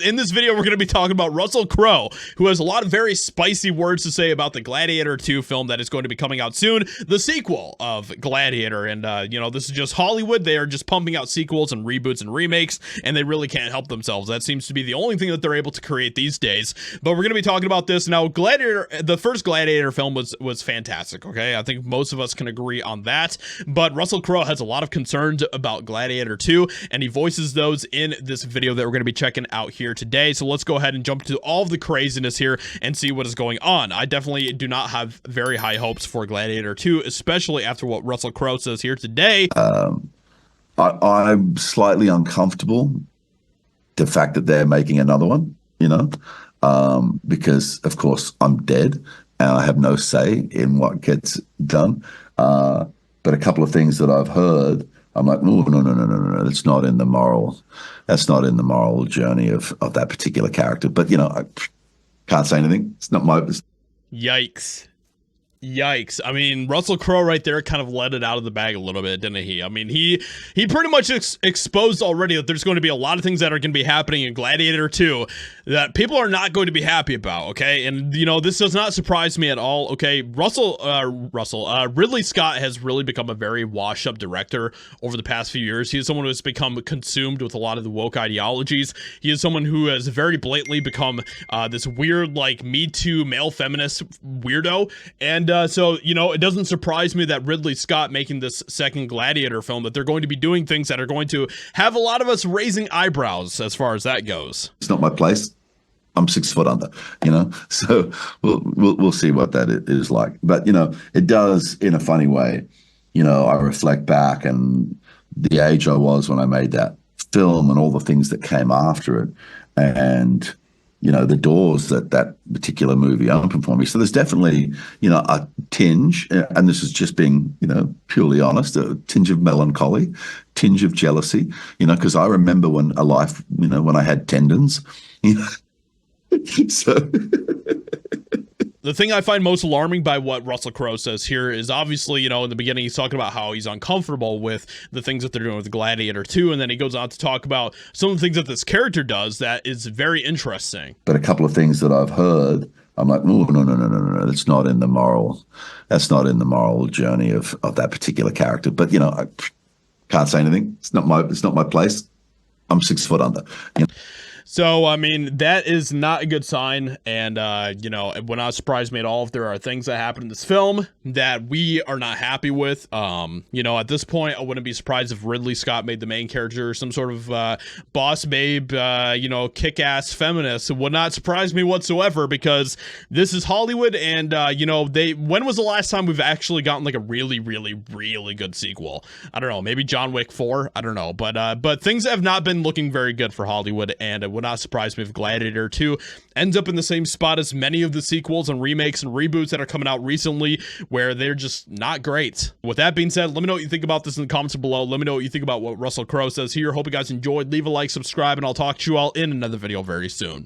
In this video, we're going to be talking about Russell Crowe, who has a lot of very spicy words to say about the Gladiator 2 film that is going to be coming out soon, the sequel of Gladiator. And, this is just Hollywood. They are just pumping out sequels and reboots and remakes, and they really can't help themselves. That seems to be the only thing that they're able to create these days. But we're going to be talking about this. Now, Gladiator, the first Gladiator film was fantastic, okay? I think most of us can agree on that. But Russell Crowe has a lot of concerns about Gladiator 2, and he voices those in this video that we're going to be checking out here today. So let's go ahead and jump to all of the craziness here and see what is going on. I definitely do not have very high hopes for Gladiator 2, especially after what Russell Crowe says here today. I'm slightly uncomfortable the fact that they're making another one, because of course I'm dead and I have no say in what gets done. But a couple of things that I've heard, I'm like, no, that's not in the moral journey of that particular character. But I can't say anything. It's not my. Yikes. I mean, Russell Crowe right there kind of let it out of the bag a little bit, didn't he? I mean, he pretty much exposed already that there's going to be a lot of things that are going to be happening in Gladiator 2 that people are not going to be happy about, okay? And, this does not surprise me at all, okay? Ridley Scott has really become a very washed-up director over the past few years. He is someone who has become consumed with a lot of the woke ideologies. He is someone who has very blatantly become this weird, Me Too male feminist weirdo. And so, it doesn't surprise me that Ridley Scott making this second Gladiator film, that they're going to be doing things that are going to have a lot of us raising eyebrows as far as that goes. It's not my place. I'm 6 foot under, so we'll see what that is like. But, it does in a funny way. I reflect back and the age I was when I made that film and all the things that came after it. And the doors that particular movie opened for me. So there's definitely, a tinge, and this is just being, purely honest, a tinge of melancholy, tinge of jealousy, because I remember when I had tendons, so. The thing I find most alarming by what Russell Crowe says here is obviously, in the beginning, he's talking about how he's uncomfortable with the things that they're doing with Gladiator 2. And then he goes on to talk about some of the things that this character does that is very interesting. But a couple of things that I've heard, I'm like, no, that's not in the moral journey of that particular character. But, I can't say anything. It's not my place. I'm 6 foot under. So, I mean, that is not a good sign, and, it would not surprise me at all if there are things that happen in this film that we are not happy with. At this point, I wouldn't be surprised if Ridley Scott made the main character some sort of boss babe, kick-ass feminist. It would not surprise me whatsoever, because this is Hollywood, and, when was the last time we've actually gotten, a really, really, really good sequel? I don't know, maybe John Wick 4? I don't know, but things have not been looking very good for Hollywood, and it would not surprise me if Gladiator 2 ends up in the same spot as many of the sequels and remakes and reboots that are coming out recently, where they're just not great. With that being said, let me know what you think about this in the comments below. Let me know what you think about what Russell Crowe says here. Hope you guys enjoyed. Leave a like, subscribe, and I'll talk to you all in another video very soon.